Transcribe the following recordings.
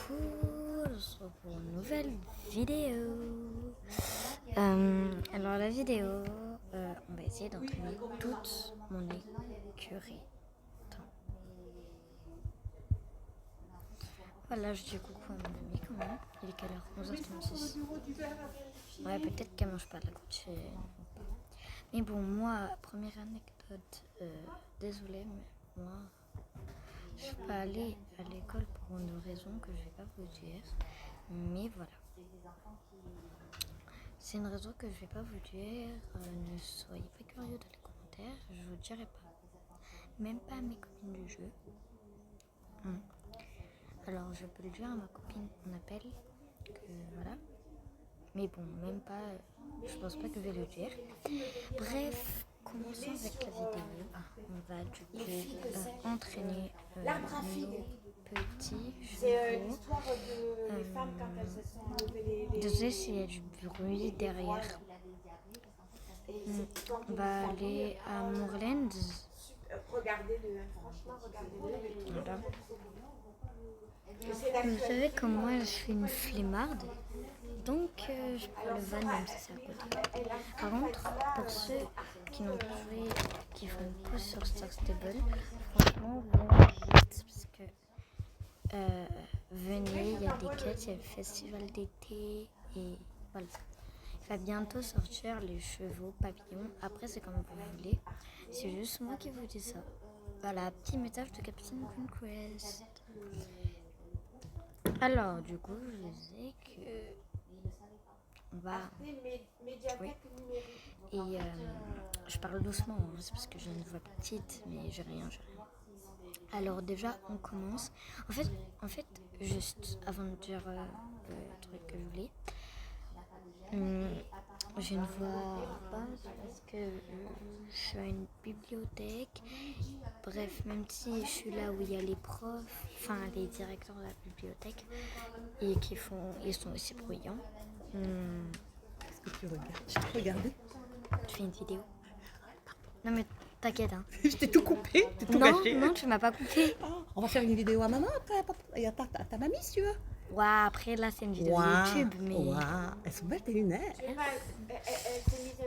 coup, on se retrouve pour une nouvelle vidéo. Alors la vidéo, on va essayer d'entraîner toute mon écurie. Attends. Voilà, je dis coucou à mon ami quand même. Il est quelle heure? 11h36. Ouais, peut-être qu'elle mange pas la couche. Mais bon, moi, première anecdote, désolée, mais moi, je suis pas allée à l'école pour une raison que je vais pas vous dire. Mais voilà. C'est une raison que je vais pas vous dire. Ne soyez pas curieux dans les commentaires. Je vous dirai pas. Même pas à mes copines du jeu. Alors je peux le dire à ma copine qu'on appelle. Que voilà. Mais bon, même pas. Je pense pas que je vais le dire. Bref, commençons avec la vidéo. On va du coup entraîner nos petits chevaux. Désolé s'il y a du bruit derrière. On va aller à Moorland. Regardez-le, franchement, regardez-le. Voilà. Vous savez comme moi je suis une flemmarde, donc je prends le van même si c'est à côté. Par contre, pour ceux qui n'ont pas joué, qui font une pause sur Star Stable, franchement, vont vite parce que venez, il y a des quêtes, il y a le festival d'été et voilà. Il va bientôt sortir les chevaux papillons. Après, c'est comme vous voulez. C'est juste moi qui vous dis ça. Voilà, petit message de Captain Conquest. Alors, du coup, je disais que on va jouer. Et je parle doucement, hein, c'est parce que j'ai une voix petite, mais j'ai rien. Alors déjà, on commence. En fait, juste avant de dire le truc que je voulais, j'ai une voix basse parce que je suis à une bibliothèque. Bref, même si je suis là où il y a les profs, enfin les directeurs de la bibliothèque, et ils sont aussi bruyants. Qu'est-ce que tu regardes? Je t'ai regardé. Tu fais une vidéo? Non mais t'inquiète hein. Je t'ai tout coupé, t'es tout gâché. Non, tu m'as pas coupé. Oh, on va faire une vidéo à maman après, et à ta mamie si tu veux. Ouais, après là c'est une vidéo YouTube, mais Elles sont belles tes lunettes.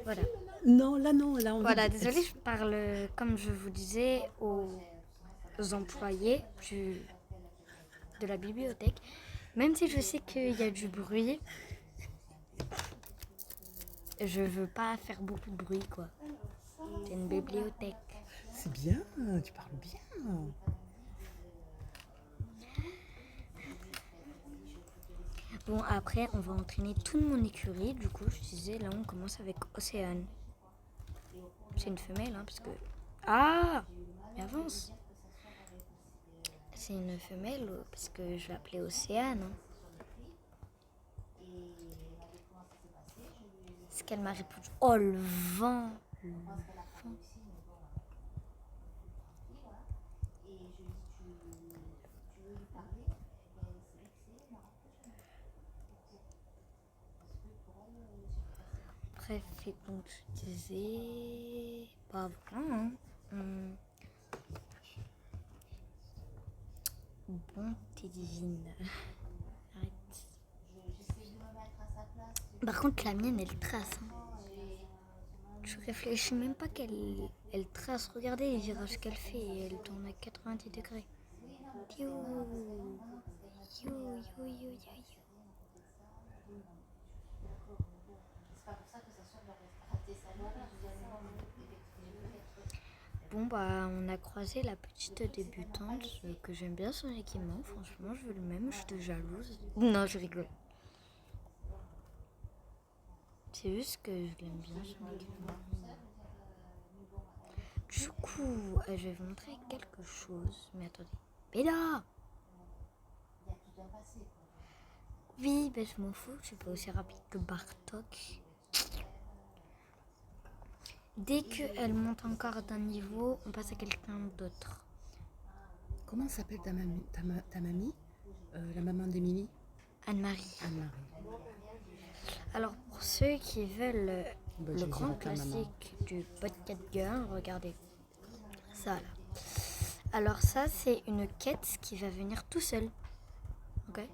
voilà. Non, là non, là on. Voilà, désolée, je parle comme je vous disais aux employés de la bibliothèque. Même si je sais qu'il y a du bruit, je veux pas faire beaucoup de bruit quoi. C'est une bibliothèque. C'est bien, tu parles bien. Bon, après, on va entraîner toute mon écurie. Du coup, je disais, là, on commence avec Océane. C'est une femelle, hein, parce que... Ah! Mais avance! C'est une femelle, parce que je l'appelais Océane. Hein. Ce qu'elle m'a répondu. Oh, le vent! Le vent. Bref, et donc je disais... Pas vraiment, hein. Bonté divine. Arrête. Par contre, la mienne, elle trace. Hein. Je réfléchis même pas qu'elle trace. Regardez les virages qu'elle fait. Elle tourne à 90 degrés. Yo. Bon bah on a croisé la petite débutante que j'aime bien son équipement, franchement je veux le même, je te jalouse. Non je rigole. C'est juste que je l'aime bien son équipement. Du coup je vais vous montrer quelque chose, mais attendez. Béla! Oui bah je m'en fous, je suis pas aussi rapide que Bartok. Dès qu'elle monte encore d'un niveau, on passe à quelqu'un d'autre. Comment s'appelle ta mamie, la maman d'Émilie? Anne-Marie. Anne-Marie. Alors pour ceux qui veulent le grand dirai ta maman. classique du Podcast Girl, regardez ça là. Alors ça c'est une quête qui va venir tout seul. Ok.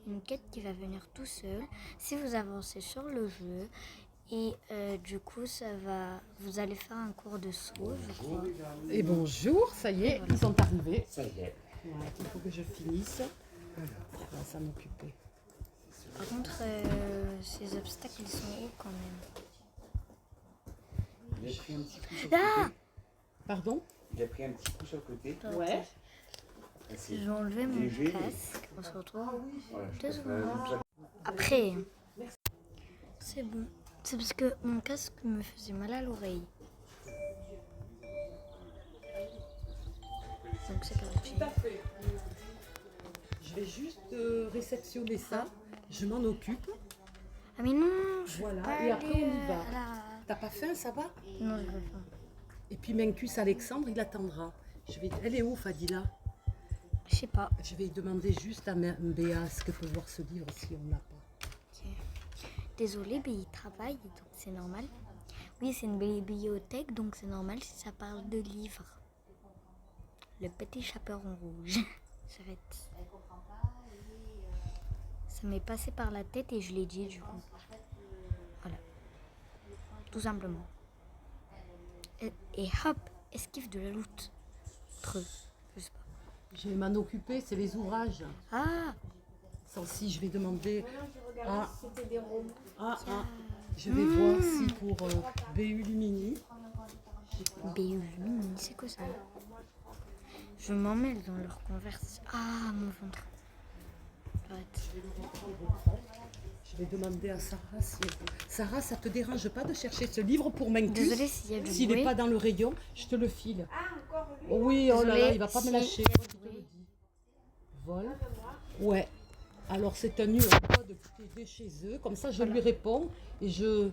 une quête qui va venir tout seul si vous avancez sur le jeu. Et du coup, vous allez faire un cours de saut, je crois. Et bonjour, ça y est, ils sont arrivés. Ça y est. Ouais, il faut que je finisse. Alors, on va s'en occuper. Par contre, ces obstacles, ils sont hauts quand même. Il a pris un petit coup sur le Ah! côté. Pardon? Il a pris un petit coup sur le côté. Ouais. Ah, c'est Je vais enlever mon léger. casque. On se retrouve Voilà, je 2 préfère secondes. ça. Après, c'est bon. C'est parce que mon casque me faisait mal à l'oreille. Donc c'est gratuit. Je vais juste réceptionner ça. Je m'en occupe. Ah mais non, je Voilà, veux pas et après, aller on y va. à la- T'as pas faim, ça va? Non, je veux pas. Et puis Mencus Alexandre, il attendra. Elle est où, Fadila? Je sais pas. Je vais demander juste à Mbéa ce que peut voir ce livre si on l'a pas. Ok. Désolée, mais il travaille, donc c'est normal. Oui, c'est une bibliothèque, donc c'est normal si ça parle de livres. Le petit chaperon rouge. J'arrête. Ça m'est passé par la tête et je l'ai dit du coup. Voilà. Tout simplement. Et hop, esquive de la loot. Treux. Je sais pas. Je vais m'en occuper, c'est les ouvrages. Ah, Si je vais demander à... C'était des romans. Je vais voir si pour BU Lumini, BU, c'est quoi ça? Je m'emmêle dans leur conversation. Ah, mon ventre. Arrête. je vais demander à Sarah si... Sarah, ça te dérange pas de chercher ce livre pour Mencus? Désolée s'il y a du S'il bruit. n'est pas dans le rayon, je te le file. Ah, encore lui. Oh oui, oh là là, Désolée, il va pas me si- lâcher. Moi, je te le dis. Vol. Ouais. Alors c'est un code qui est de chez eux. Comme ça, je lui réponds et je...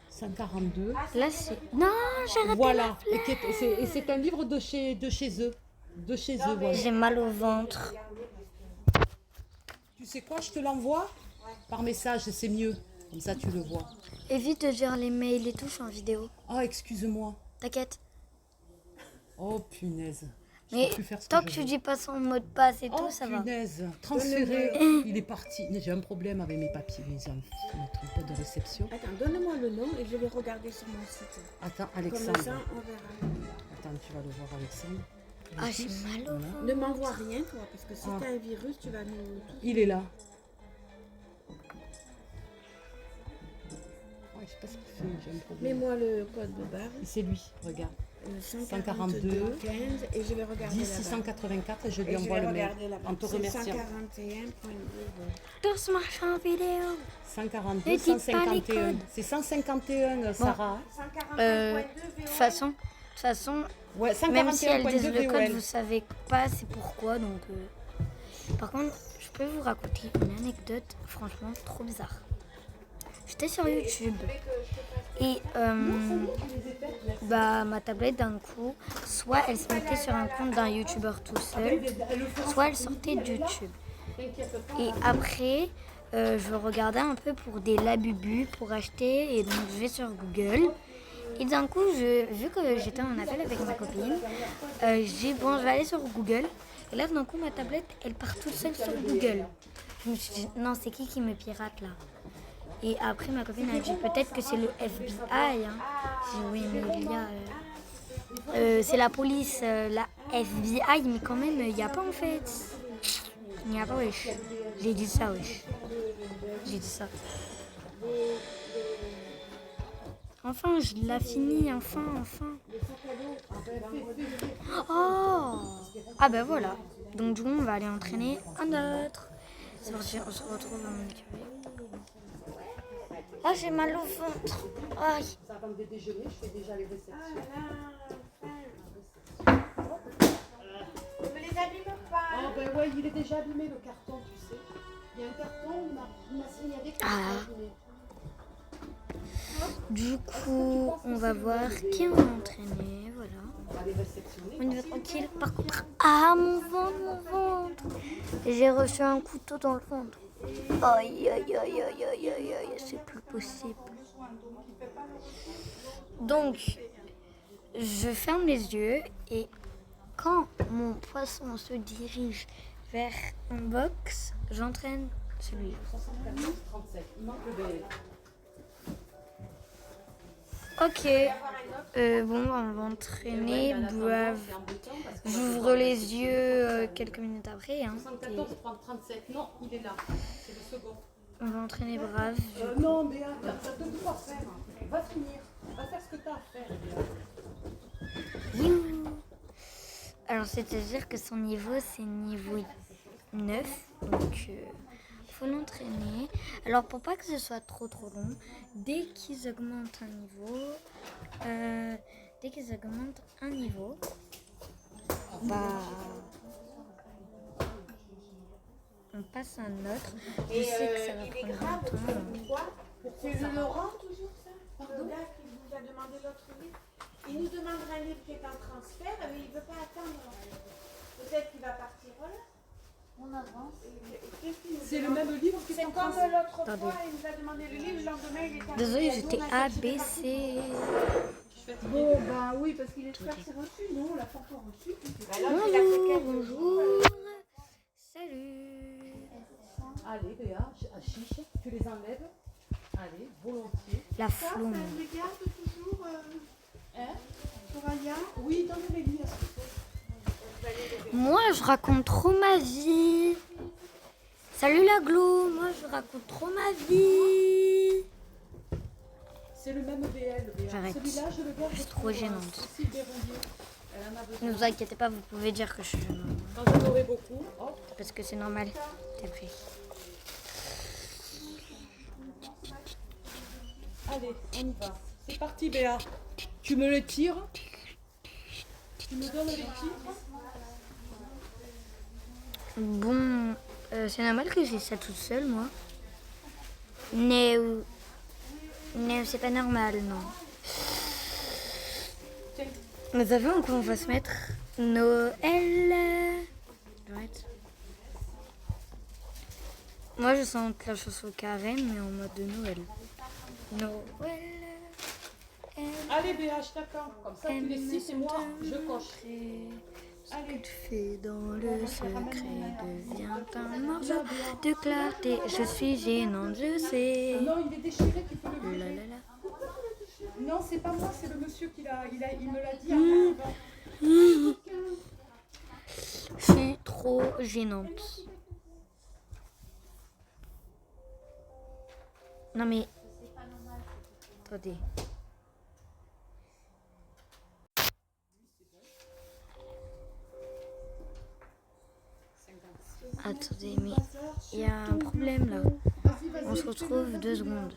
142. Là, c'est... Non, j'ai raté Voilà. la flèche. Et c'est un livre de chez eux. De chez eux, voilà. J'ai mal au ventre. Tu sais quoi, je te l'envoie par message, c'est mieux. Comme ça, tu le vois. Évite de dire les mails et tout, je suis en vidéo. Oh, excuse-moi. T'inquiète. Oh, punaise. Je Mais peux plus faire ce tant que que je tu veux. dis pas son mot de passe et Oh, tout, ça va. punaise. Transféré. Il est parti. J'ai un problème avec mes papiers, mes trucs de réception. Attends, donne-moi le nom et je vais regarder sur mon site. Attends, Comme Alexandre. ça, on verra. Attends, tu vas le voir, Alexandre. Ah, j'ai mal au ventre. Ne m'envoie rien, toi, parce que si Ah. t'as un virus, tu vas nous... Il est là. Ouais, je sais pas ce qu'il fait, j'ai un problème. Mets-moi le code de barre, C'est lui, regarde. 142 15, et je vais regarder 10 là-bas. 684 et je Et lui je envoie vais le mail regarder là-bas. en te C'est remerciant. 141.2. Tous marchent en vidéo. 142, Ne dites pas les 151. codes. C'est 151, Sarah. 141.2 De toute façon, Ouais, même si elles disent 141.2 le code, VOL. vous savez pas c'est pourquoi. Donc, Par contre, je peux vous raconter une anecdote franchement trop bizarre. J'étais sur YouTube et ma tablette d'un coup, soit elle se mettait sur un compte d'un YouTuber tout seul, soit elle sortait de YouTube. Et après, je regardais un peu pour des labubus pour acheter et donc je vais sur Google. Et d'un coup, vu que j'étais en appel avec ma copine, j'ai dit bon, je vais aller sur Google. Et là, d'un coup, ma tablette, elle part toute seule sur Google. Je me suis dit non, c'est qui me pirate là? Et après, ma copine a dit peut-être que c'est le FBI. Hein. J'ai dit oui, mais il y a... c'est la police, la FBI, mais quand même, il n'y a pas en fait. Il n'y a pas, wesh. J'ai dit ça, wesh. J'ai dit ça. Enfin, je l'ai fini, enfin. Oh! Ah ben voilà. Donc du coup, on va aller entraîner un autre. C'est parti, on se retrouve à mon écurie. Ah, j'ai mal au ventre. Aïe. Avant de déjeuner, je fais déjà les réceptions. Ne me les abîme pas. Ah ben ouais, il est déjà abîmé le carton, tu sais. Il y a un carton, on m'a signalé qu'il Ah. était abîmé. Du coup, on va voir qui on va entraîner. Voilà. On va les réceptionner. On y va tranquille. Par contre, mon ventre. J'ai reçu un couteau dans le ventre. Aïe, c'est plus possible. Donc, je ferme les yeux et quand mon poisson se dirige vers un box, j'entraîne celui-là. 74, 37. Il manque le BL. Ok. Bon, on va entraîner. Brave. J'ouvre les yeux quelques minutes après. Hein. 74, 37. Non, il est là. C'est le second. On va entraîner Brave. Non, Béa, t'as deux coups à faire. Va finir. Va faire ce que t'as à faire, Béa. Youhou. Alors, c'est-à-dire que son niveau, c'est niveau 9. Donc, il faut l'entraîner. Alors, pour pas que ce soit trop long, dès qu'ils augmentent un niveau, on passe à un autre. Je sais que ça va prendre longtemps. C'est le Laurent toujours ça? Le gars qui vous a demandé l'autre livre. Il nous demandera un livre qui est en transfert, mais il ne veut pas attendre. Peut-être qu'il va partir là. On avance. C'est le même livre qui C'est est en comme français. l'autre fois, il nous a demandé le livre, le lendemain il est arrivé. Désolée, j'étais A, B, C. Bon, bah oui, parce qu'il espère que c'est reçu, non, on l'a pas encore reçu. Bonjour. Salut. Allez, Béa, à chiche, tu les enlèves. Allez, volontiers. La Ça floume. me regarde toujours, Soraya. Oui, dans les lits, à ce que Moi, je raconte trop ma vie. Salut la glo, moi je raconte trop ma vie. c'est le même BL, Béa. J'arrête. Celui-là, je le garde. C'est trop gênante. Cécile Berrouillet. Elle en a besoin. Ne vous inquiétez pas, vous pouvez dire que je suis jeune. Quand j'en aurai beaucoup, hop. Parce que c'est normal. T'es prêt. Allez, on y va. C'est parti, Béa. Tu me les tires. Tu me donnes les titres. Bon, c'est normal que j'ai ça toute seule, moi. Non, c'est pas normal, non. Vous savez en quoi on va se mettre? Noël. Arrête. Moi, je sens la chanson carême, mais en mode de Noël. Noël. Allez, Béa, je t'attends. Comme ça, tu les cites et moi, je coche. Ce que tu fais dans le secret devient un morceau de clarté. Je suis gênante, je sais. Non, il est déchiré, tu peux le La virer. la la. Non, c'est pas moi, c'est le monsieur qui il me l'a dit avant. Je suis trop gênante. Non mais... Attendez. Attendez, mais il y a un problème là. On se retrouve 2 secondes.